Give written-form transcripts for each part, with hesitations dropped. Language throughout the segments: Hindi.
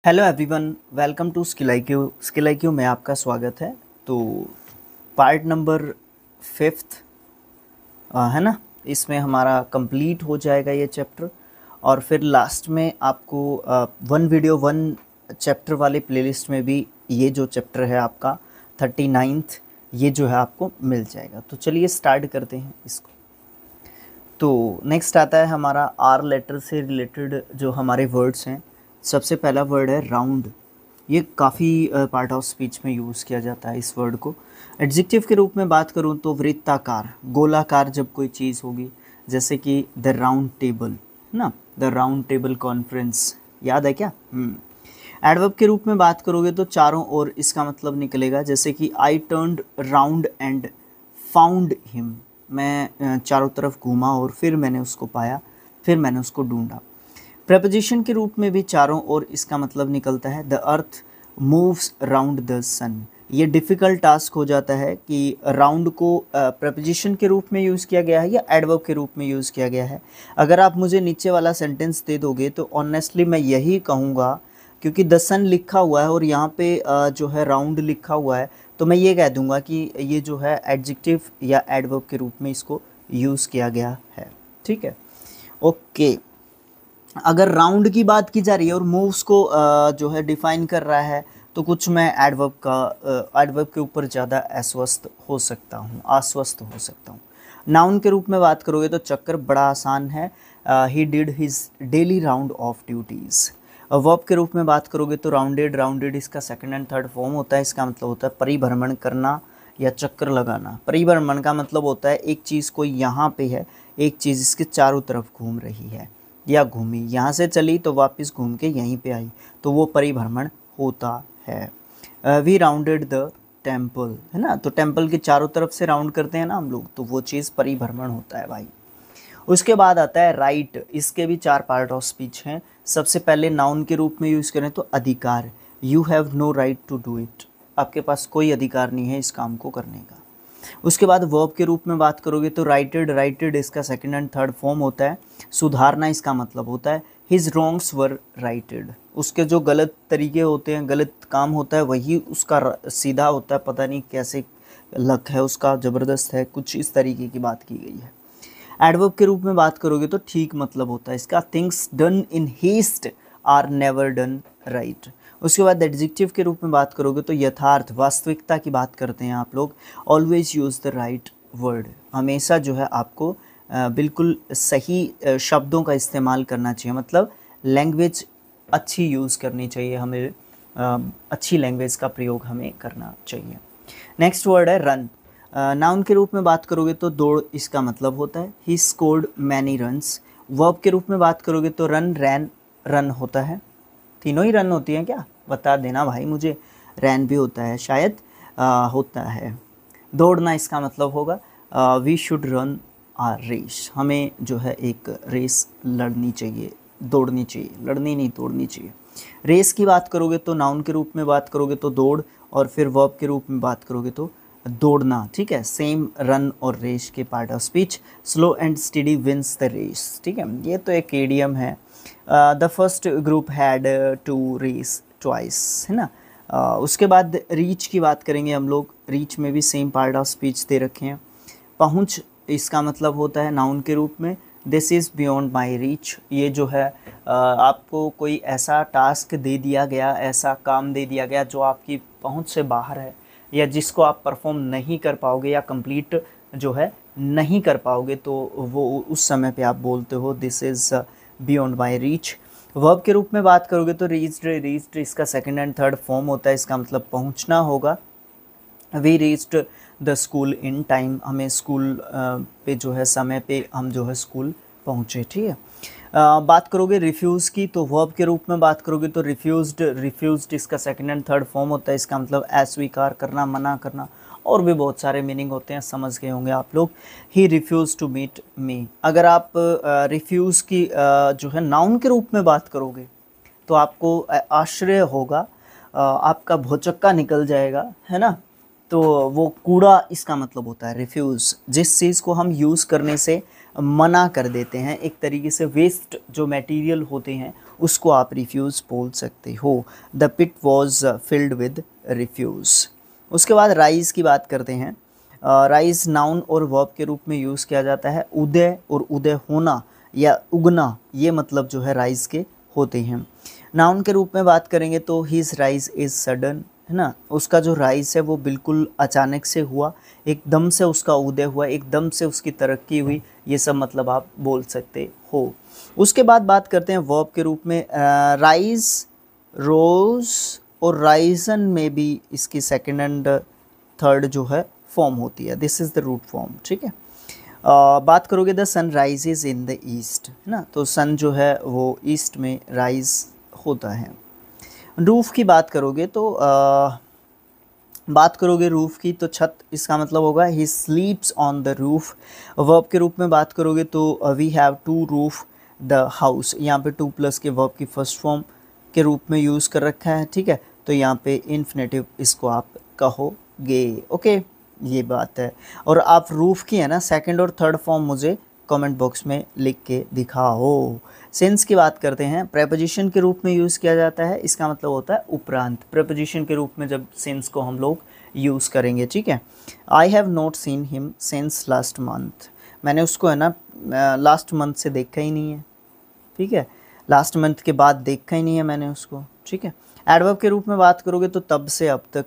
Hello everyone, welcome to skill I Q में आपका स्वागत है। तो पार्ट नंबर 5 है ना, इसमें हमारा कंप्लीट हो जाएगा ये चैप्टर। और फिर लास्ट में आपको वन वीडियो वन चैप्टर वाले प्लेलिस्ट में भी ये जो चैप्टर है आपका 39th ये जो है आपको मिल जाएगा। तो चलिए स्टार्ट करते हैं इसको। तो नेक्स्ट आता है हमारा आर लेटर से रिलेटेड जो हमारे वर्ड्स हैं। सबसे पहला वर्ड है राउंड। ये काफ़ी पार्ट ऑफ स्पीच में यूज़ किया जाता है इस वर्ड को। एडजेक्टिव के रूप में बात करूँ तो वृत्ताकार, गोलाकार जब कोई चीज़ होगी, जैसे कि द राउंड टेबल है ना, द राउंड टेबल कॉन्फ्रेंस, याद है क्या? एडवर्ब के रूप में बात करोगे तो चारों ओर इसका मतलब निकलेगा, जैसे कि I turned round and found him. मैं चारों तरफ घूमा और फिर मैंने उसको पाया, फिर मैंने उसको ढूंढा। प्रपोजिशन के रूप में भी चारों ओर इसका मतलब निकलता है, the earth moves round the sun. ये डिफ़िकल्ट टास्क हो जाता है कि राउंड को प्रपोजिशन के रूप में यूज़ किया गया है या एडवर्ब के रूप में यूज़ किया गया है। अगर आप मुझे नीचे वाला सेंटेंस दे दोगे तो ऑनेस्टली मैं यही कहूँगा, क्योंकि द सन लिखा हुआ है और यहाँ पे जो है राउंड लिखा हुआ है, तो मैं ये कह दूँगा कि ये जो है एडजेक्टिव या एडवर्ब के रूप में इसको यूज़ किया गया है। ठीक है, ओके। अगर राउंड की बात की जा रही है और मूव्स को जो है डिफाइन कर रहा है, तो कुछ मैं एडवर्ब के ऊपर ज़्यादा आश्वस्त हो सकता हूँ। नाउन के रूप में बात करोगे तो चक्कर बड़ा आसान है, he did his daily round of duties. Verb के रूप में बात करोगे तो राउंडेड इसका सेकंड एंड थर्ड फॉर्म होता है। इसका मतलब होता है परिभ्रमण करना या चक्कर लगाना। परिभ्रमण का मतलब होता है एक चीज़ कोई यहाँ पे है, एक चीज़ इसके चारों तरफ घूम रही है या घूमी, यहाँ से चली तो वापस घूम के यहीं पे आई, तो वो परिभ्रमण होता है। वी राउंडेड द टेम्पल, है ना, तो टेम्पल के चारों तरफ से राउंड करते हैं ना हम लोग, तो वो चीज़ परिभ्रमण होता है भाई। उसके बाद आता है राइट। इसके भी 4 पार्ट ऑफ स्पीच हैं। सबसे पहले नाउन के रूप में यूज़ करें तो अधिकार, you have no right to do it. आपके पास कोई अधिकार नहीं है इस काम को करने का। उसके बाद वर्ब के रूप में बात करोगे तो राइटेड इसका सेकंड एंड थर्ड फॉर्म होता है। सुधारना इसका मतलब होता है हिज रॉन्ग्स वर राइटेड। उसके जो गलत तरीके होते हैं, गलत काम होता है, वही उसका सीधा होता है। पता नहीं कैसे लक है उसका, ज़बरदस्त है, कुछ इस तरीके की बात की गई है। एडवर्ब के रूप में बात करोगे तो ठीक मतलब होता है इसका, things done in haste are never done right. उसके बाद एडजेक्टिव के रूप में बात करोगे तो यथार्थ, वास्तविकता की बात करते हैं आप लोग। Always use the right word, हमेशा जो है आपको बिल्कुल सही शब्दों का इस्तेमाल करना चाहिए। मतलब लैंग्वेज अच्छी यूज़ करनी चाहिए हमें, अच्छी लैंग्वेज का प्रयोग हमें करना चाहिए। नेक्स्ट वर्ड है रन। नाउन के रूप में बात करोगे तो दौड़ इसका मतलब होता है, he scored many runs. Verb के रूप में बात करोगे तो रन, रैन, रन होता है। तीनों ही रन होती हैं क्या, बता देना भाई मुझे। रैन भी होता है शायद, होता है। दौड़ना इसका मतलब होगा we should run a race. हमें जो है एक रेस लड़नी चाहिए, दौड़नी चाहिए, लड़नी नहीं दौड़नी चाहिए। रेस की बात करोगे तो नाउन के रूप में बात करोगे तो दौड़, और फिर वर्ब के रूप में बात करोगे तो दौड़ना। ठीक है, सेम रन और रेस के part of speech. Slow and steady wins the race. ठीक है, ये तो एक एडियम है। The first group had to race twice, है ना। उसके बाद रीच की बात करेंगे हम लोग। रीच में भी सेम पार्ट ऑफ स्पीच दे रखे हैं। पहुंच इसका मतलब होता है नाउन के रूप में, this is beyond my reach. ये जो है आपको कोई ऐसा टास्क दे दिया गया, ऐसा काम दे दिया गया जो आपकी पहुंच से बाहर है, या जिसको आप परफॉर्म नहीं कर पाओगे या कंप्लीट जो है नहीं कर पाओगे, तो वो उस समय पे आप बोलते हो this is beyond my reach. Verb के रूप में बात करोगे तो रीच्ड इसका सेकंड एंड थर्ड फॉर्म होता है। इसका मतलब पहुंचना होगा। We reached the school in time, हमें स्कूल पे जो है समय पे हम जो है स्कूल पहुँचे। ठीक है, बात करोगे रिफ्यूज़ की तो वर्ब के रूप में बात करोगे तो रिफ्यूज्ड इसका सेकंड एंड थर्ड फॉर्म होता है। इसका मतलब अस्वीकार करना, मना करना, और भी बहुत सारे मीनिंग होते हैं, समझ गए होंगे आप लोग। He refuse to meet me. अगर आप रिफ्यूज़ की जो है नाउन के रूप में बात करोगे तो आपको आश्चर्य होगा, आपका भौचक्का निकल जाएगा, है ना। तो वो कूड़ा इसका मतलब होता है रिफ्यूज़, जिस चीज़ को हम यूज़ करने से मना कर देते हैं। एक तरीके से वेस्ट जो मटेरियल होते हैं उसको आप रिफ्यूज़ बोल सकते हो। The pit was filled with refuse. उसके बाद राइज की बात करते हैं। राइज नाउन और वर्ब के रूप में यूज़ किया जाता है। उदय और उदय होना या उगना, ये मतलब जो है राइज के होते हैं। नाउन के रूप में बात करेंगे तो हिज राइज इज़ सडन, है ना, उसका जो राइज है वो बिल्कुल अचानक से हुआ, एकदम से उसका उदय हुआ, एकदम से उसकी तरक्की हुई, ये सब मतलब आप बोल सकते हो। उसके बाद बात करते हैं वर्ब के रूप में। राइज, रोज और राइजन में भी इसकी सेकंड एंड थर्ड जो है फॉर्म होती है। This is the root form, ठीक है। बात करोगे the sun rises in the east, है ना, तो सन जो है वो ईस्ट में राइज होता है। रूफ की बात करोगे तो रूफ की तो छत, इसका मतलब होगा he sleeps on the roof. Verb के रूप में बात करोगे तो we have to roof the house, यहाँ पे टू प्लस के वर्ब की फर्स्ट फॉर्म के रूप में यूज़ कर रखा है, ठीक है, तो यहाँ पे इन्फिनेटिव इसको आप कहोगे। ओके, ये बात है। और आप रूफ की है ना सेकंड और थर्ड फॉर्म मुझे कमेंट बॉक्स में लिख के दिखाओ। सिंस की बात करते हैं। प्रेपोजिशन के रूप में यूज़ किया जाता है, इसका मतलब होता है उपरांत। प्रेपोजिशन के रूप में जब सिंस को हम लोग यूज़ करेंगे, ठीक है। I have not seen him since last month, मैंने उसको है ना लास्ट मंथ से देखा ही नहीं है, ठीक है, लास्ट मंथ के बाद देखा ही नहीं है मैंने उसको, ठीक है। एडवर्ब के रूप में बात करोगे तो तब से अब तक।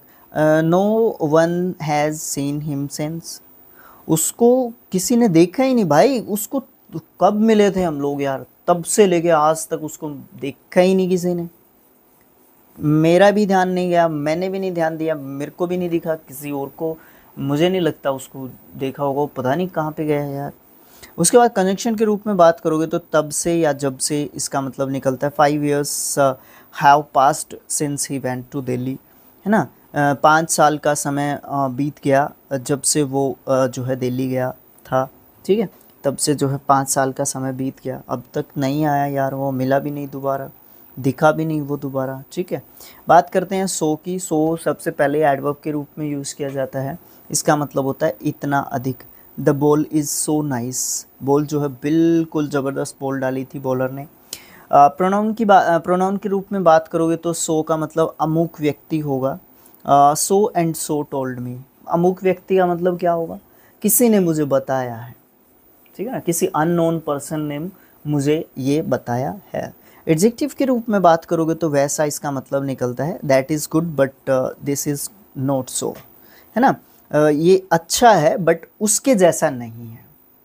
No one has seen him since, उसको किसी ने देखा ही नहीं भाई, उसको कब मिले थे हम लोग यार, तब से लेके आज तक उसको देखा ही नहीं किसी ने। मेरा भी ध्यान नहीं गया, मैंने भी नहीं ध्यान दिया, मेरे को भी नहीं दिखा, किसी और को मुझे नहीं लगता उसको देखा होगा, पता नहीं कहाँ पे गया है यार। उसके बाद कंजंक्शन के रूप में बात करोगे तो तब से या जब से, इसका मतलब निकलता है 5 years have passed since he went to Delhi, है ना, 5 साल का समय बीत गया जब से वो जो है दिल्ली गया था, ठीक है, तब से जो है 5 साल का समय बीत गया, अब तक नहीं आया यार, वो मिला भी नहीं दोबारा, दिखा भी नहीं वो दोबारा, ठीक है। बात करते हैं सो की। सो सबसे पहले एडवर्ब के रूप में यूज़ किया जाता है, इसका मतलब होता है इतना अधिक। The ball is so nice, ball जो है बिल्कुल ज़बरदस्त बॉल डाली थी बॉलर ने। प्रोनाउन के रूप में बात करोगे तो सो का मतलब अमुक व्यक्ति होगा। So and so told me, अमुक व्यक्ति का मतलब क्या होगा, किसी ने मुझे बताया है, ठीक है ना, किसी अननोन पर्सन ने मुझे ये बताया है। एडजेक्टिव के रूप में बात करोगे तो वैसा इसका मतलब निकलता है that is good but this is not so, है ना, ये अच्छा है बट उसके जैसा नहीं है,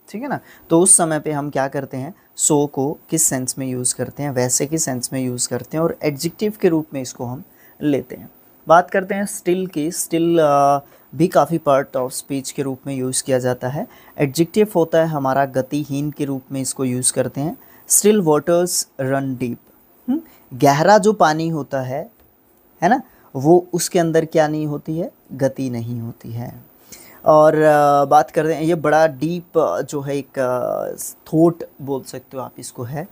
ठीक है ना। तो उस समय पे हम क्या करते हैं, सो को किस सेंस में यूज़ करते हैं, वैसे के सेंस में यूज़ करते हैं और एडजेक्टिव के रूप में इसको हम लेते हैं। बात करते हैं स्टिल की। स्टिल भी काफ़ी पार्ट ऑफ स्पीच के रूप में यूज़ किया जाता है। एडजेक्टिव होता है हमारा गतिहीन के रूप में इसको यूज़ करते हैं। स्टिल वाटर्स रन डीप, गहरा जो पानी होता है ना, वो उसके अंदर क्या नहीं होती है, गति नहीं होती है। और बात करते हैं, ये बड़ा डीप जो है एक थॉट बोल सकते हो आप इसको है।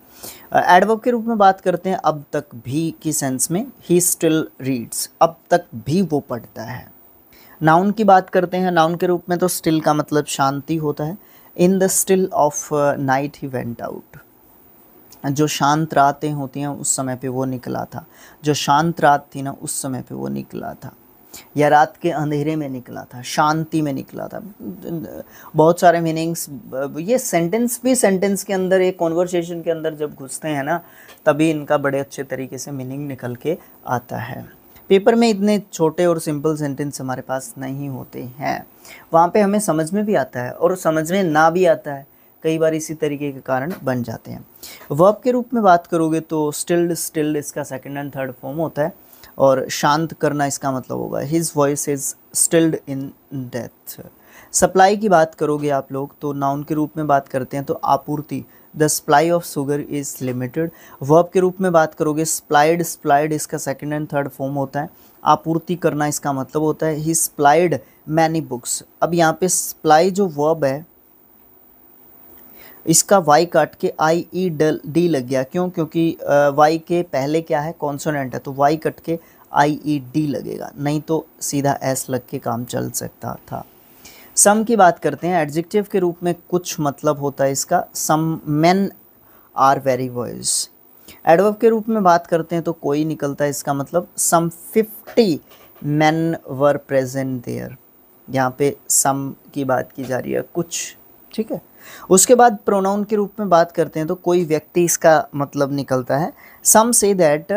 एडवर्ब के रूप में बात करते हैं अब तक भी की सेंस में, ही स्टिल रीड्स, अब तक भी वो पढ़ता है। नाउन की बात करते हैं। नाउन के रूप में तो स्टिल का मतलब शांति होता है। In the still of night he went out, जो शांत रातें होती हैं उस समय पे वो निकला था, जो शांत रात थी ना उस समय पे वो निकला था, या रात के अंधेरे में निकला था, शांति में निकला था। बहुत सारे मीनिंग्स, ये सेंटेंस भी सेंटेंस के अंदर, एक कॉन्वर्सेशन के अंदर जब घुसते हैं ना तभी इनका बड़े अच्छे तरीके से मीनिंग निकल के आता है। पेपर में इतने छोटे और सिंपल सेंटेंस हमारे पास नहीं होते हैं, वहाँ पे हमें समझ में भी आता है और समझ में ना भी आता है, कई बार इसी तरीके के कारण बन जाते हैं। वर्ब के रूप में बात करोगे तो स्टिल्ड, स्टिल्ड इसका सेकंड एंड थर्ड फॉर्म होता है और शांत करना इसका मतलब होगा his voice is stilled in death. Supply की बात करोगे आप लोग तो नाउन के रूप में बात करते हैं तो आपूर्ति, the supply of sugar is limited. Verb के रूप में बात करोगे सप्लाइड, सप्लाइड इसका सेकंड एंड थर्ड फॉर्म होता है। आपूर्ति करना इसका मतलब होता है ही सप्लाइड मैनी बुक्स। अब यहाँ पे सप्लाई जो वर्ब है इसका वाई काट के आई ई डी लग गया, क्यों, क्योंकि वाई के पहले क्या है, कॉन्सोनेंट है, तो वाई कट के आई ई डी लगेगा, नहीं तो सीधा एस लग के काम चल सकता था। सम की बात करते हैं। एडजेक्टिव के रूप में कुछ मतलब होता है इसका, some men are very wise. Adverb के रूप में बात करते हैं तो कोई निकलता है, इसका मतलब सम 50 men वर प्रेजेंट देयर। यहाँ पे सम की बात की जा रही है, कुछ, ठीक है। उसके बाद प्रोनाउन के रूप में बात करते हैं तो कोई व्यक्ति इसका मतलब निकलता है। सम से that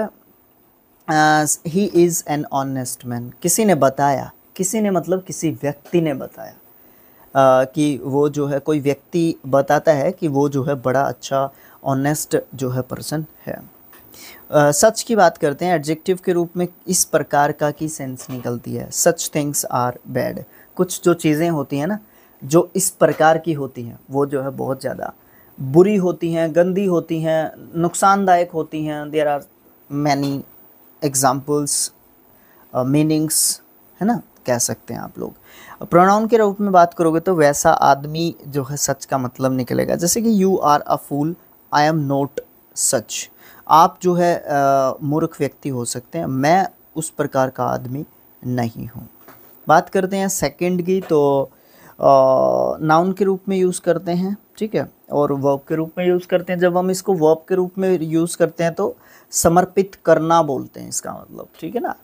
he is an honest man. किसी ने बताया, किसी ने मतलब किसी व्यक्ति ने बताया कि वो जो है, कोई व्यक्ति बताता है कि वो जो है बड़ा अच्छा ऑनेस्ट जो है पर्सन है। सच की बात करते हैं, एडजेक्टिव के रूप में इस प्रकार का की सेंस निकलती है। Such things are bad. कुछ जो चीज़ें होती हैं ना, जो इस प्रकार की होती हैं, वो जो है बहुत ज़्यादा बुरी होती हैं, गंदी होती हैं, नुकसानदायक होती हैं। There are many examples, meanings, है ना, कह सकते हैं आप लोग। प्रोनाउन के रूप में बात करोगे तो वैसा आदमी जो है सच का मतलब निकलेगा। जैसे कि you are a fool, I am not such. आप जो है मूर्ख व्यक्ति हो सकते हैं, मैं उस प्रकार का आदमी नहीं हूँ। बात करते हैं सेकंड की, तो नाउन के रूप में यूज़ करते हैं, ठीक है, और वर्ब के रूप में यूज़ करते हैं। जब हम इसको वर्ब के रूप में यूज़ करते हैं तो समर्पित करना बोलते हैं इसका मतलब, ठीक है ना,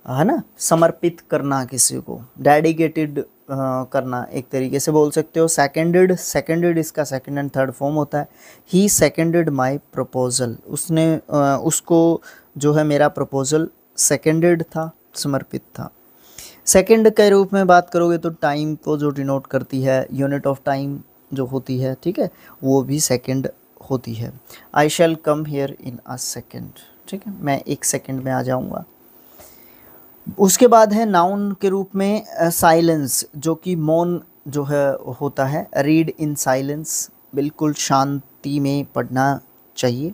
है ना, समर्पित करना किसी को, डेडिकेटेड करना एक तरीके से बोल सकते हो। सेकेंडेड, सेकेंडेड इसका सेकंड एंड थर्ड फॉर्म होता है। ही सेकेंडेड माय प्रपोजल। उसने उसको जो है मेरा प्रपोजल सेकेंडेड था, समर्पित था। सेकंड के रूप में बात करोगे तो टाइम को जो डिनोट करती है, यूनिट ऑफ टाइम जो होती है, ठीक है, वो भी सेकंड होती है। आई शैल come here in a second, ठीक है, मैं एक सेकंड में आ जाऊंगा। उसके बाद है नाउन के रूप में साइलेंस, जो कि मौन जो है होता है। रीड इन साइलेंस, बिल्कुल शांति में पढ़ना चाहिए।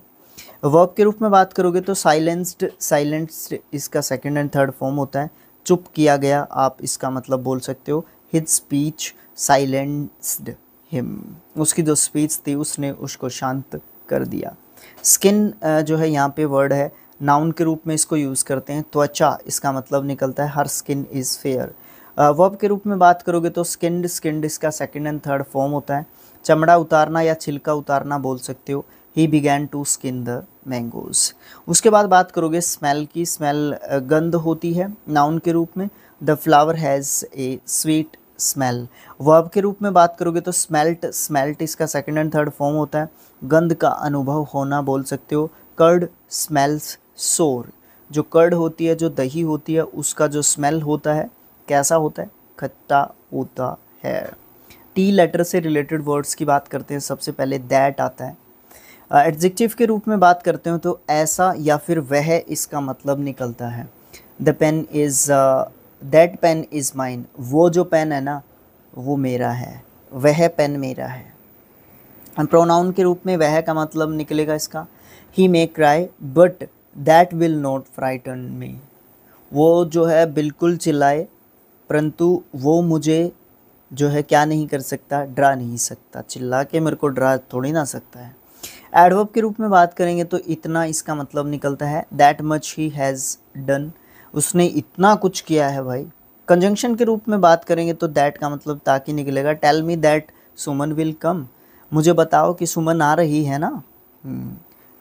वर्ब के रूप में बात करोगे तो साइलेंस्ड, साइलेंस्ड इसका सेकंड एंड थर्ड फॉर्म होता है। चुप किया गया, आप इसका मतलब बोल सकते हो। His speech silenced him. उसकी जो स्पीच थी उसने उसको शांत कर दिया। स्किन जो है यहाँ पे वर्ड है, नाउन के रूप में इसको यूज़ करते हैं। त्वचा इसका मतलब निकलता है हर स्किन इज़ फेयर। वर्ब के रूप में बात करोगे तो स्किन्ड, स्किन्ड इसका सेकंड एंड थर्ड फॉर्म होता है। चमड़ा उतारना या छिलका उतारना बोल सकते हो। He began to skin the mangoes. उसके बाद बात करोगे स्मेल की, स्मेल गंध होती है नाउन के रूप में। The flower has a sweet smell. Verb के रूप में बात करोगे तो स्मेल्ट, स्मेल्ट इसका सेकंड एंड थर्ड फॉर्म होता है। गंध का अनुभव होना बोल सकते हो। कर्ड स्मेल्स सोर। जो कर्ड होती है, जो दही होती है, उसका जो स्मेल होता है कैसा होता है, खट्टा होता है। टी लेटर से रिलेटेड वर्ड्स की बात करते हैं, सबसे पहले दैट आता है। एडजेक्टिव के रूप में बात करते हो तो ऐसा या फिर वह इसका मतलब निकलता है। The pen is, that pen is mine. वो जो पेन है ना वो मेरा है, वह पेन मेरा है। प्रोनाउन के रूप में वह का मतलब निकलेगा इसका। He may cry but that will not frighten me. वो जो है बिल्कुल चिल्लाए परंतु वो मुझे जो है क्या नहीं कर सकता, डरा नहीं सकता। चिल्ला के मेरे को डरा थोड़ी ना सकता है। एडवर्ब के रूप में बात करेंगे तो इतना इसका मतलब निकलता है। That much he has done. उसने इतना कुछ किया है भाई। कंजंक्शन के रूप में बात करेंगे तो दैट का मतलब ताकि निकलेगा। Tell me that Suman will come. मुझे बताओ कि सुमन आ रही है ना,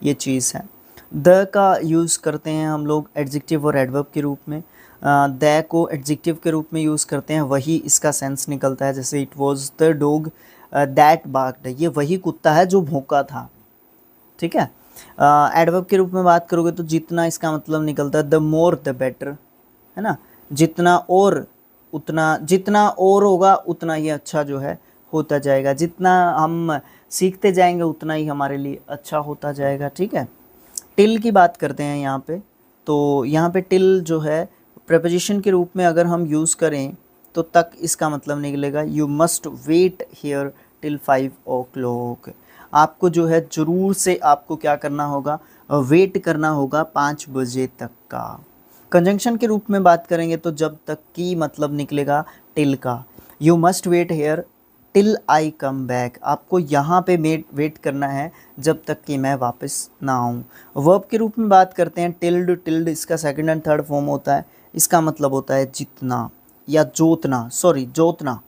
ये चीज़ है। द का यूज़ करते हैं हम लोग एडजेक्टिव और एडवर्ब के रूप में। द को एडजेक्टिव के रूप में यूज़ करते हैं, वही इसका सेंस निकलता है। जैसे it was the dog that barked. ये वही कुत्ता है जो भौंका था, ठीक है। एडवर्ब के रूप में बात करोगे तो जितना इसका मतलब निकलता है द मोर द बेटर, है ना। जितना और, उतना, जितना और होगा उतना ही अच्छा जो है होता जाएगा। जितना हम सीखते जाएंगे उतना ही हमारे लिए अच्छा होता जाएगा, ठीक है। टिल की बात करते हैं यहाँ पे, तो यहाँ पे टिल जो है प्रपोजिशन के रूप में अगर हम यूज़ करें तो तक इसका मतलब निकलेगा। You must wait here till 5 o'clock। आपको जो है ज़रूर से आपको क्या करना होगा, वेट करना होगा 5 बजे तक का। कंजंक्शन के रूप में बात करेंगे तो जब तक की मतलब निकलेगा टिल का। You must wait here till I come back. आपको यहाँ पे वेट करना है जब तक कि मैं वापस ना आऊँ। वर्ब के रूप में बात करते हैं टिल्ड, टिल्ड इसका सेकंड एंड थर्ड फॉर्म होता है। इसका मतलब होता है जितना या जोतना, सॉरी जोतना,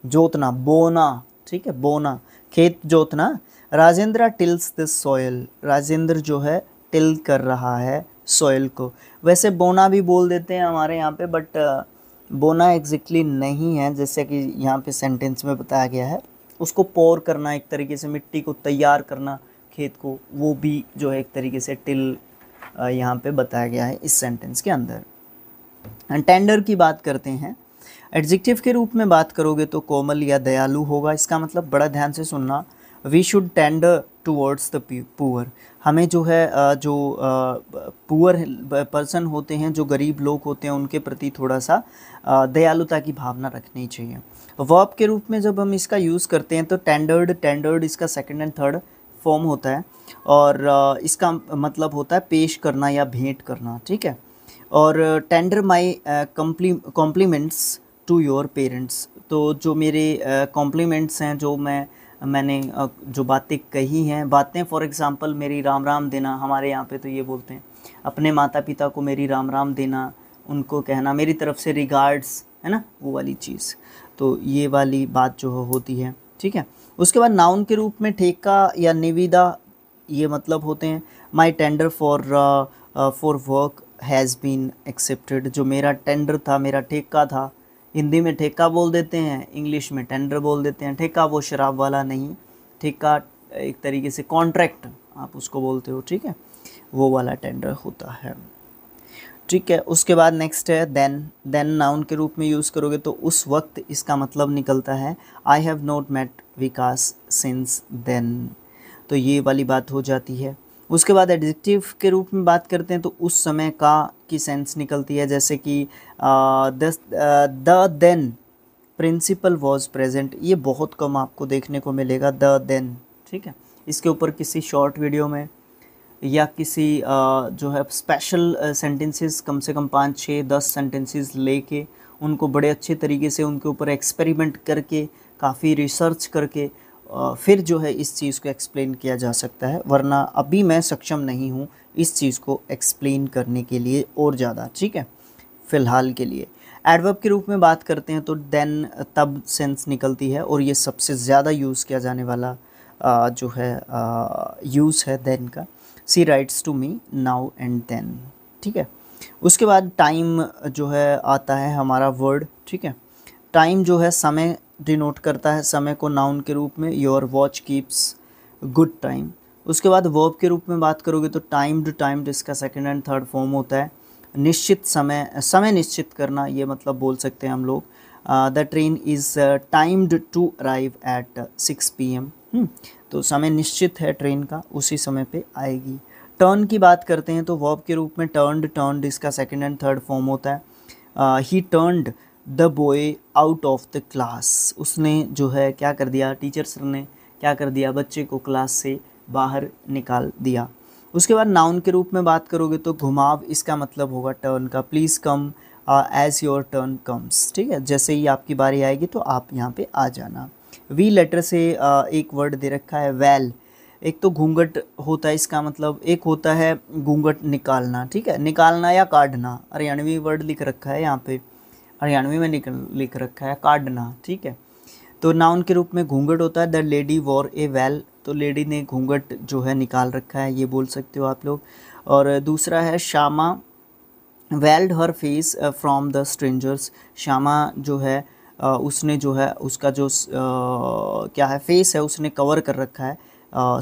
जोतना, बोना, ठीक है, बोना। खेत जोतना। राजेंद्र टिल्स द सॉयल, राजेंद्र जो है टिल कर रहा है सॉयल को। वैसे बोना भी बोल देते हैं हमारे यहाँ पे, बट बोना एग्जैक्टली नहीं है, जैसे कि यहाँ पे सेंटेंस में बताया गया है। उसको पोर करना, एक तरीके से मिट्टी को तैयार करना खेत को, वो भी जो है एक तरीके से टिल यहाँ पे बताया गया है इस सेंटेंस के अंदर। टेंडर की बात करते हैं। एडजेक्टिव के रूप में बात करोगे तो कोमल या दयालु होगा। इसका मतलब बड़ा ध्यान से सुनना, we should tender towards the poor. हमें जो है जो पुअर पर्सन होते हैं, जो गरीब लोग होते हैं, उनके प्रति थोड़ा सा दयालुता की भावना रखनी चाहिए। वर्ब के रूप में जब हम इसका यूज़ करते हैं तो टेंडर्ड, टेंडर्ड इसका सेकंड एंड थर्ड फॉर्म होता है, और इसका मतलब होता है पेश करना या भेंट करना, ठीक है। और tender my compliments to your parents, तो जो मेरे कॉम्प्लीमेंट्स हैं, जो मैंने जो बातें कही हैं, बातें फॉर एग्ज़ाम्पल मेरी राम राम देना, हमारे यहाँ पे तो ये बोलते हैं, अपने माता पिता को मेरी राम राम देना, उनको कहना मेरी तरफ से रिगार्ड्स, है ना, वो वाली चीज़। तो ये वाली बात जो होती है, ठीक है। उसके बाद नाउन के रूप में ठेका या निविदा, ये मतलब होते हैं my tender for work has been accepted. जो मेरा टेंडर था, मेरा ठेका था, हिंदी में ठेका बोल देते हैं, इंग्लिश में टेंडर बोल देते हैं। ठेका वो शराब वाला नहीं, ठेका एक तरीके से कॉन्ट्रैक्ट आप उसको बोलते हो, ठीक है, वो वाला टेंडर होता है, ठीक है। उसके बाद नेक्स्ट है देन। देन नाउन के रूप में यूज़ करोगे तो उस वक्त इसका मतलब निकलता है I have not met Vikas since then, तो ये वाली बात हो जाती है। उसके बाद एडजेक्टिव के रूप में बात करते हैं तो उस समय का की सेंस निकलती है, जैसे कि the then principal was present, ये बहुत कम आपको देखने को मिलेगा द देन, ठीक है। इसके ऊपर किसी शॉर्ट वीडियो में या किसी जो है स्पेशल सेंटेंसेस, कम से कम 5, 6, 10 सेंटेंसेस लेके उनको बड़े अच्छे तरीके से उनके ऊपर एक्सपेरिमेंट करके, काफ़ी रिसर्च करके फिर जो है इस चीज़ को एक्सप्लेन किया जा सकता है, वरना अभी मैं सक्षम नहीं हूँ इस चीज़ को एक्सप्लेन करने के लिए और ज़्यादा, ठीक है, फ़िलहाल के लिए। एडवर्ब के रूप में बात करते हैं तो देन तब सेंस निकलती है, और ये सबसे ज़्यादा यूज़ किया जाने वाला जो है यूज़ है देन का। She writes to me now and then, ठीक है। उसके बाद टाइम जो है आता है हमारा वर्ड, ठीक है। टाइम जो है समय डिनोट करता है, समय को नाउन के रूप में, your watch keeps good time. उसके बाद वर्ब के रूप में बात करोगे तो टाइम्ड इसका सेकंड एंड थर्ड फॉर्म होता है। निश्चित समय, समय निश्चित करना, ये मतलब बोल सकते हैं हम लोग the train is timed to arrive at 6 PM। तो समय निश्चित है ट्रेन का, उसी समय पे आएगी। टर्न की बात करते हैं तो वर्ब के रूप में टर्न्ड इसका सेकंड एंड थर्ड फॉर्म होता है। ही turned the boy out of the class, उसने जो है क्या कर दिया, टीचर सर ने क्या कर दिया, बच्चे को क्लास से बाहर निकाल दिया। उसके बाद नाउन के रूप में बात करोगे तो घुमाव, इसका मतलब होगा टर्न का। Please come as your turn comes, ठीक है, जैसे ही आपकी बारी आएगी तो आप यहाँ पे आ जाना। वी लेटर से एक वर्ड दे रखा है वेल। एक तो घूंघट होता है, इसका मतलब एक होता है घूंघट निकालना, ठीक है, निकालना या काटना, हरियाणवी वर्ड लिख रखा है यहाँ पे, हरियाणवी में लिख रखा है काटना, ठीक है। तो नाउन के रूप में घूंघट होता है the lady war A well, तो लेडी ने घूंघट जो है निकाल रखा है, ये बोल सकते हो आप लोग। और दूसरा है Shyama weld her face from the strangers, Shyama जो है उसने जो है उसका जो क्या है फेस है उसने कवर कर रखा है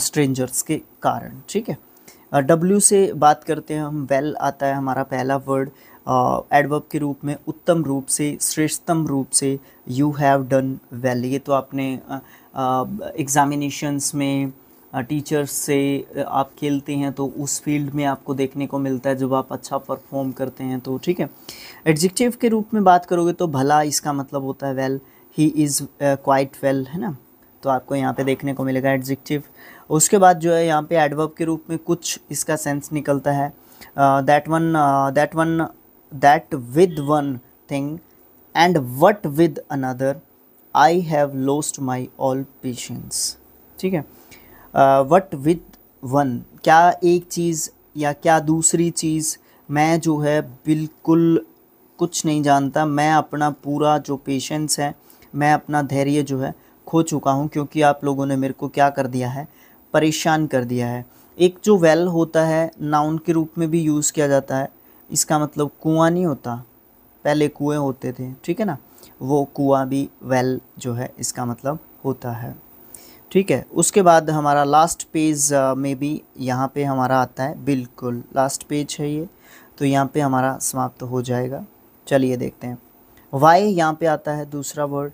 स्ट्रेंजर्स के कारण, ठीक है। डब्ल्यू से बात करते हैं हम, वेल आता है हमारा पहला वर्ड एडवर्ब के रूप में, उत्तम रूप से, श्रेष्ठतम रूप से, यू हैव डन वेल। ये तो आपने एग्ज़ामिनेशंस में टीचर्स से आप खेलते हैं तो उस फील्ड में आपको देखने को मिलता है जब आप अच्छा परफॉर्म करते हैं तो, ठीक है। एडजेक्टिव के रूप में बात करोगे तो भला, इसका मतलब होता है well. He is quite well, है ना, तो आपको यहाँ पे देखने को मिलेगा एडजेक्टिव। उसके बाद जो है यहाँ पे एडवर्ब के रूप में कुछ इसका सेंस निकलता है that with one thing and what with another, I have lost my all patience, ठीक है। वट विद वन, क्या एक चीज़ या क्या दूसरी चीज़, मैं जो है बिल्कुल कुछ नहीं जानता, मैं अपना पूरा जो पेशेंस है, मैं अपना धैर्य जो है खो चुका हूँ, क्योंकि आप लोगों ने मेरे को क्या कर दिया है, परेशान कर दिया है। एक जो वेल होता है नाउन के रूप में भी यूज़ किया जाता है, इसका मतलब कुआं नहीं होता, पहले कुएं होते थे, ठीक है ना, वो कुआं भी वेल जो है इसका मतलब होता है, ठीक है। उसके बाद हमारा लास्ट पेज में भी यहाँ पे हमारा आता है, बिल्कुल लास्ट पेज है ये, तो यहाँ पे हमारा समाप्त हो जाएगा। चलिए देखते हैं, वाई यहाँ पे आता है दूसरा वर्ड।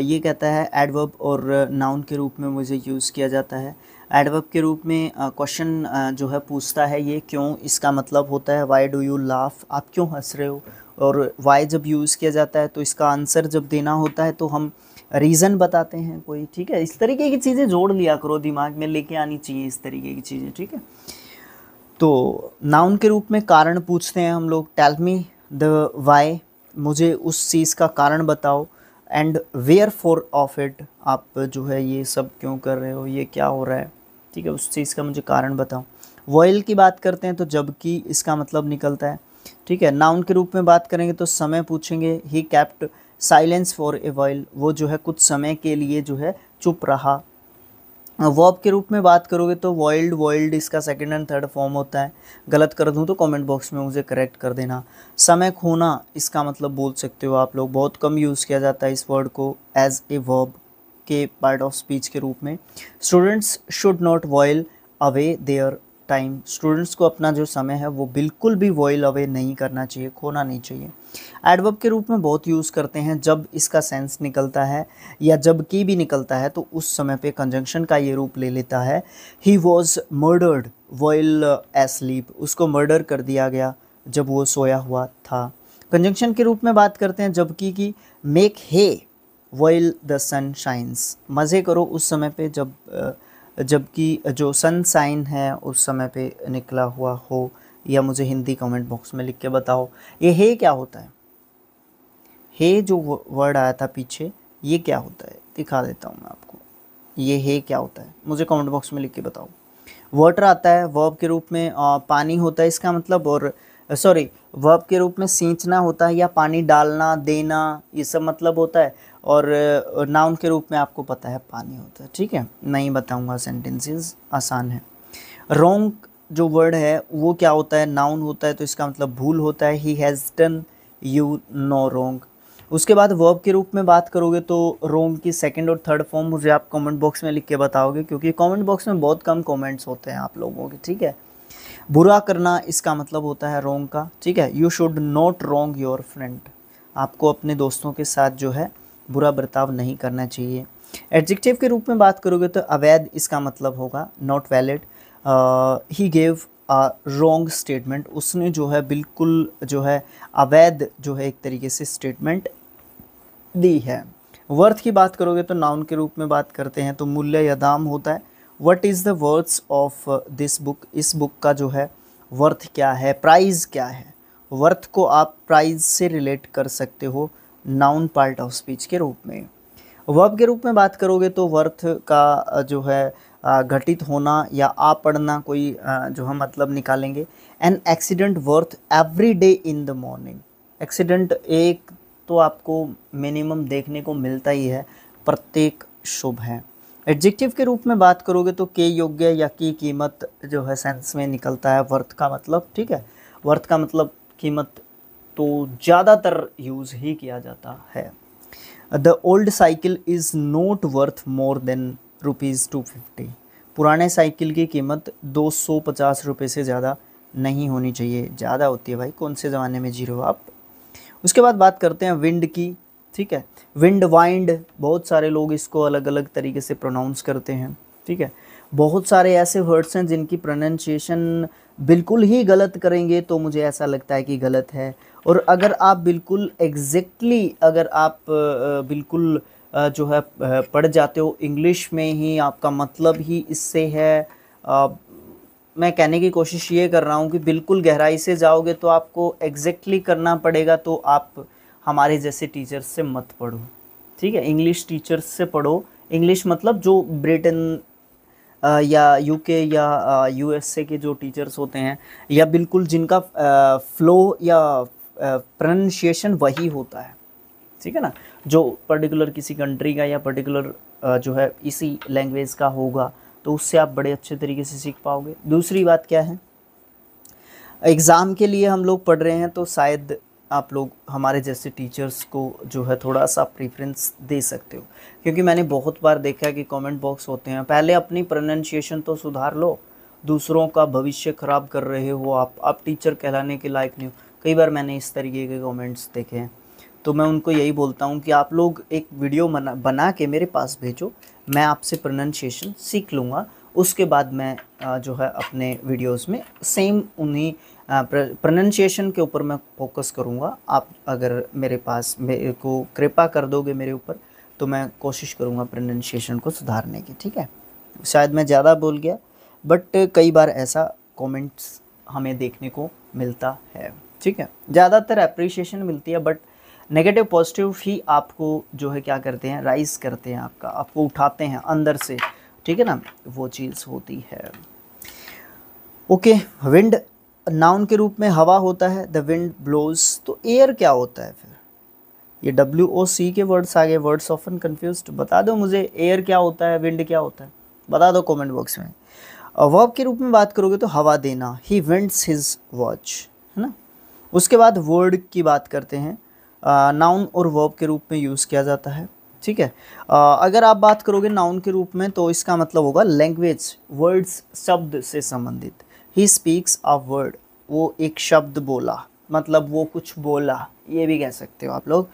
ये कहता है एडवर्ब और नाउन के रूप में मुझे यूज़ किया जाता है। एडवर्ब के रूप में क्वेश्चन जो है पूछता है ये क्यों, इसका मतलब होता है वाई डू यू लाफ, आप क्यों हंस रहे हो। और वाई जब यूज़ किया जाता है तो इसका आंसर जब देना होता है तो हम रीज़न बताते हैं कोई, ठीक है। इस तरीके की चीज़ें जोड़ लिया करो, दिमाग में लेके आनी चाहिए इस तरीके की चीज़ें, ठीक है। तो नाउन के रूप में कारण पूछते हैं हम लोग, टेल मी द वाई, मुझे उस चीज़ का कारण बताओ। And wherefore of it, आप जो है ये सब क्यों कर रहे हो, ये क्या हो रहा है, ठीक है, उस चीज़ का मुझे कारण बताओ। वॉयल की बात करते हैं तो जबकि इसका मतलब निकलता है, ठीक है। नाउन के रूप में बात करेंगे तो समय पूछेंगे, he kept silence for a while, वो जो है कुछ समय के लिए जो है चुप रहा। वर्ब के रूप में बात करोगे तो वाइल्ड, वाइल्ड इसका सेकंड एंड थर्ड फॉर्म होता है, गलत कर दूं तो कमेंट बॉक्स में मुझे करेक्ट कर देना। समय खोना इसका मतलब बोल सकते हो आप लोग, बहुत कम यूज़ किया जाता है इस वर्ड को एज ए वर्ब के पार्ट ऑफ स्पीच के रूप में। Students should not while away their time, students को अपना जो समय है वो बिल्कुल भी वाइल अवे नहीं करना चाहिए, खोना नहीं चाहिए। एडवर्ब के रूप में बहुत यूज़ करते हैं जब इसका सेंस निकलता है या जब की भी निकलता है तो उस समय पे कंजंक्शन का ये रूप ले लेता है। He was murdered while asleep, उसको मर्डर कर दिया गया जब वो सोया हुआ था। कंजंक्शन के रूप में बात करते हैं जबकि की, make hay while the sun shines, मज़े करो उस समय पे जबकि जो सन साइन है उस समय पे निकला हुआ हो, या मुझे हिंदी कमेंट बॉक्स में लिख के बताओ। ये हे क्या होता है, हे जो वर्ड आया था पीछे ये क्या होता है, दिखा देता हूँ मैं आपको, ये हे क्या होता है मुझे कमेंट बॉक्स में लिख के बताओ। वाटर आता है वर्ब के रूप में, पानी होता है इसका मतलब, और सॉरी वर्ब के रूप में सींचना होता है या पानी डालना देना, ये सब मतलब होता है। और नाउन के रूप में आपको पता है पानी होता है, ठीक है, नहीं बताऊंगा, सेंटेंसेस आसान है। रॉन्ग जो वर्ड है वो क्या होता है, नाउन होता है तो इसका मतलब भूल होता है, he has done you know wrong. उसके बाद वर्ब के रूप में बात करोगे तो रॉन्ग की सेकंड और थर्ड फॉर्म मुझे आप कमेंट बॉक्स में लिख के बताओगे, क्योंकि कमेंट बॉक्स में बहुत कम कमेंट्स होते हैं आप लोगों के, ठीक है। बुरा करना इसका मतलब होता है रॉन्ग का, ठीक है। You should not wrong your friend, आपको अपने दोस्तों के साथ जो है बुरा बर्ताव नहीं करना चाहिए। एडजेक्टिव के रूप में बात करोगे तो अवैध इसका मतलब होगा not valid. He gave wrong statement, उसने जो है बिल्कुल जो है अवैध जो है एक तरीके से स्टेटमेंट दी है। वर्थ की बात करोगे तो नाउन के रूप में बात करते हैं तो मूल्य या दाम होता है। What is the worths of this book, इस बुक का जो है वर्थ क्या है, प्राइस क्या है। वर्थ को आप प्राइस से रिलेट कर सकते हो नाउन पार्ट ऑफ स्पीच के रूप में। वर्ब के रूप में बात करोगे तो वर्थ का जो है घटित होना या आ पढ़ना कोई जो हम मतलब निकालेंगे। An accident worth every day in the morning, accident एक तो आपको मिनिमम देखने को मिलता ही है, प्रत्येक शुभ है। एडजेक्टिव के रूप में बात करोगे तो के योग्य या की कीमत जो है सेंस में निकलता है वर्थ का मतलब, ठीक है। वर्थ का मतलब कीमत तो ज़्यादातर यूज़ ही किया जाता है। The old cycle is not worth more than ₹250, पुराने साइकिल की कीमत 250 रुपये से ज़्यादा नहीं होनी चाहिए, ज़्यादा होती है भाई, कौन से ज़माने में जी रहे हो आप। उसके बाद बात करते हैं विंड की, ठीक है। विंड, वाइंड, बहुत सारे लोग इसको अलग अलग तरीके से प्रोनाउंस करते हैं, ठीक है। बहुत सारे ऐसे वर्ड्स हैं जिनकी प्रोनाउंसिएशन बिल्कुल ही गलत करेंगे तो मुझे ऐसा लगता है कि गलत है, और अगर आप बिल्कुल एग्जैक्टली अगर आप बिल्कुल जो है पढ़ जाते हो इंग्लिश में ही, आपका मतलब ही इससे है, मैं कहने की कोशिश ये कर रहा हूँ कि बिल्कुल गहराई से जाओगे तो आपको एग्जैक्टली करना पड़ेगा, तो आप हमारे जैसे टीचर्स से मत पढ़ो, ठीक है। इंग्लिश टीचर्स से पढ़ो, इंग्लिश मतलब जो ब्रिटेन या यूके या यूएसए के जो टीचर्स होते हैं, या बिल्कुल जिनका फ्लो या प्रोनाउंसिएशन वही होता है, ठीक है ना, जो पर्टिकुलर किसी कंट्री का या पर्टिकुलर जो है इसी लैंग्वेज का होगा, तो उससे आप बड़े अच्छे तरीके से सीख पाओगे। दूसरी बात क्या है, एग्ज़ाम के लिए हम लोग पढ़ रहे हैं तो शायद आप लोग हमारे जैसे टीचर्स को जो है थोड़ा सा प्रेफरेंस दे सकते हो, क्योंकि मैंने बहुत बार देखा है कि कमेंट बॉक्स होते हैं, पहले अपनी प्रोनाउंसिएशन तो सुधार लो, दूसरों का भविष्य ख़राब कर रहे हो आप टीचर कहलाने के लायक नहीं हो। कई बार मैंने इस तरीके के कमेंट्स देखे हैं, तो मैं उनको यही बोलता हूँ कि आप लोग एक वीडियो बना के मेरे पास भेजो, मैं आपसे प्रोनाउंसिएशन सीख लूँगा, उसके बाद मैं जो है अपने वीडियोस में सेम उन्हीं प्रोनाउंसिएशन के ऊपर मैं फोकस करूँगा। आप अगर मेरे को कृपा कर दोगे मेरे ऊपर, तो मैं कोशिश करूँगा प्रोनाउंसिएशन को सुधारने की, ठीक है। शायद मैं ज़्यादा बोल गया, बट कई बार ऐसा कमेंट्स हमें देखने को मिलता है, ठीक है। ज़्यादातर अप्रिशिएशन मिलती है, बट नेगेटिव पॉजिटिव ही आपको जो है क्या करते हैं, राइज करते हैं, आपको उठाते हैं अंदर से, ठीक है ना, वो चीज़ होती है। ओके, विंड नाउन के रूप में हवा होता है, द विंड ब्लोज। तो एयर क्या होता है फिर, ये WOC के वर्ड्स आ गए, वर्ड्स ऑफन कंफ्यूज्ड। बता दो मुझे एयर क्या होता है, विंड क्या होता है, बता दो कमेंट बॉक्स में। वर्ब के रूप में बात करोगे तो हवा देना, ही विंड्स हिज वॉच, है ना। उसके बाद वर्ड की बात करते हैं, नाउन और वर्ब के रूप में यूज़ किया जाता है, ठीक है। अगर आप बात करोगे नाउन के रूप में तो इसका मतलब होगा लैंग्वेज, वर्ड्स, शब्द से संबंधित। ही स्पीक्स अ वर्ड, वो एक शब्द बोला, मतलब वो कुछ बोला, ये भी कह सकते हो आप लोग।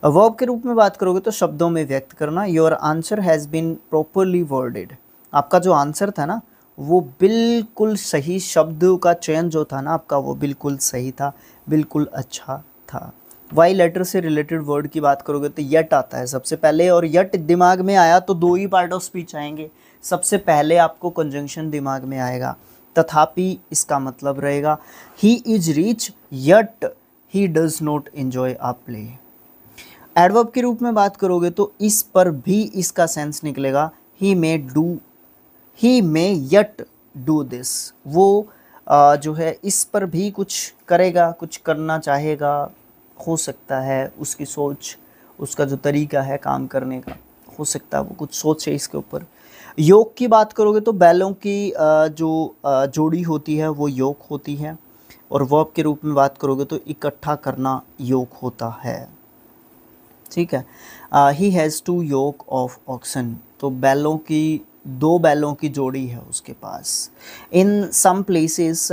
वर्ब के रूप में बात करोगे तो शब्दों में व्यक्त करना, your answer has been properly worded, आपका जो आंसर था ना वो बिल्कुल सही, शब्दों का चयन जो था ना आपका वो बिल्कुल सही था, बिल्कुल अच्छा था। वाई लेटर से रिलेटेड वर्ड की बात करोगे तो यट आता है सबसे पहले, और यट दिमाग में आया तो दो ही पार्ट ऑफ स्पीच आएंगे। सबसे पहले आपको कंजंक्शन दिमाग में आएगा, तथापि इसका मतलब रहेगा he is rich yet he does not enjoy a play. Adverb के रूप में बात करोगे तो इस पर भी इसका सेंस निकलेगा, ही मे यट डू दिस, वो जो है इस पर भी कुछ करेगा, कुछ करना चाहेगा, हो सकता है उसकी सोच, उसका जो तरीका है काम करने का, हो सकता है वो कुछ सोचे इसके ऊपर। योग की बात करोगे तो बैलों की जो जोड़ी होती है वो योग होती है, और वर्ब के रूप में बात करोगे तो इकट्ठा करना योग होता है, ठीक है। He has 2 yoke of oxen, तो दो बैलों की जोड़ी है उसके पास। In some places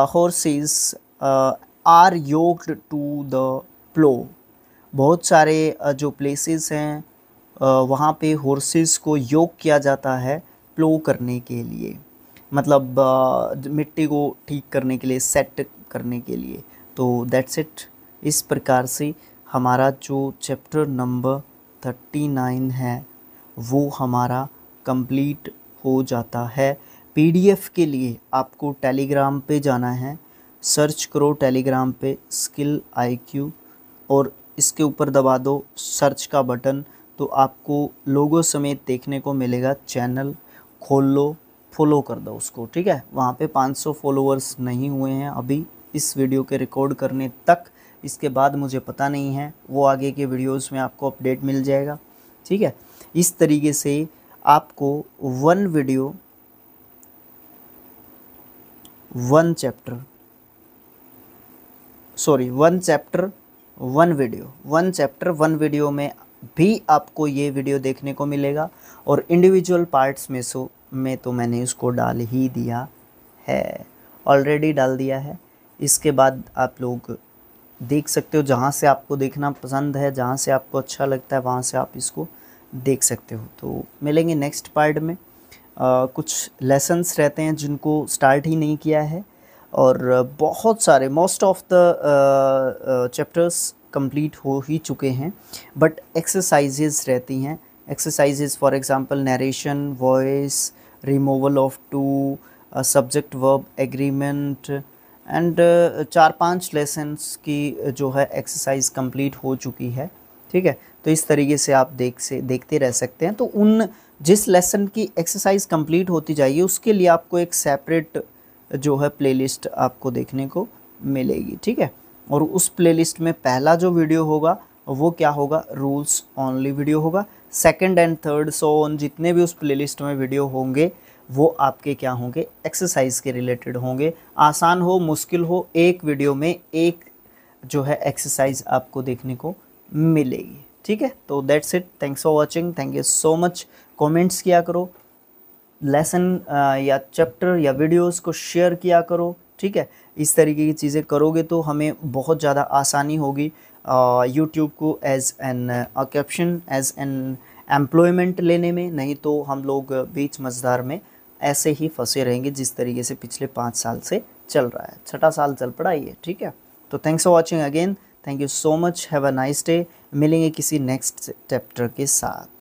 horses are yoked to the plough, बहुत सारे जो प्लेसेस हैं वहाँ पे हॉर्सेस को योक किया जाता है प्लो करने के लिए, मतलब मिट्टी को ठीक करने के लिए, सेट करने के लिए। तो दैट्स इट। इस प्रकार से हमारा जो चैप्टर नंबर 39 है वो हमारा कंप्लीट हो जाता है। PDF के लिए आपको टेलीग्राम पे जाना है, सर्च करो टेलीग्राम पे स्किल IQ, और इसके ऊपर दबा दो सर्च का बटन, तो आपको लोगो समेत देखने को मिलेगा। चैनल खोल लो, फॉलो कर दो उसको, ठीक है। वहाँ पे 500 फॉलोअर्स नहीं हुए हैं अभी इस वीडियो के रिकॉर्ड करने तक, इसके बाद मुझे पता नहीं है, वो आगे के वीडियोस में आपको अपडेट मिल जाएगा, ठीक है। इस तरीके से आपको 1 वीडियो 1 चैप्टर 1 वीडियो में भी आपको ये वीडियो देखने को मिलेगा, और इंडिविजुअल पार्ट्स में तो मैंने इसको डाल ही दिया है, ऑलरेडी डाल दिया है। इसके बाद आप लोग देख सकते हो, जहाँ से आपको देखना पसंद है, जहाँ से आपको अच्छा लगता है वहाँ से आप इसको देख सकते हो। तो मिलेंगे नेक्स्ट पार्ट में। कुछ लेसन्स रहते हैं जिनको स्टार्ट ही नहीं किया है, और बहुत सारे most of the chapters complete हो ही चुके हैं, बट एक्सरसाइजेस रहती हैं। Exercises for example narration, voice, removal of to, subject verb agreement, and 4-5 lessons की जो है एक्सरसाइज कंप्लीट हो चुकी है, ठीक है। तो इस तरीके से आप देखते रह सकते हैं। तो उन जिस लेसन की एक्सरसाइज कंप्लीट होती जाएगी उसके लिए आपको एक सेपरेट जो है प्लेलिस्ट आपको देखने को मिलेगी, ठीक है। और उस प्लेलिस्ट में पहला जो वीडियो होगा वो क्या होगा, रूल्स ओनली वीडियो होगा। Second and third so on जितने भी उस प्लेलिस्ट में वीडियो होंगे वो आपके क्या होंगे, एक्सरसाइज के रिलेटेड होंगे। आसान हो मुश्किल हो, एक वीडियो में एक जो है एक्सरसाइज आपको देखने को मिलेगी। ठीक है, तो that's it, thanks for watching, thank you so much. Comments किया करो, लेसन या चैप्टर या वीडियोस को शेयर किया करो। ठीक है, इस तरीके की चीज़ें करोगे तो हमें बहुत ज़्यादा आसानी होगी यूट्यूब को as an occupation, as an employment लेने में। नहीं तो हम लोग बीच मझधार में ऐसे ही फंसे रहेंगे जिस तरीके से पिछले 5 साल से चल रहा है। 6ठा साल चल पड़ा ये। ठीक है, तो thanks for watching again, thank you so much, have a nice day. मिलेंगे किसी नेक्स्ट चैप्टर के साथ।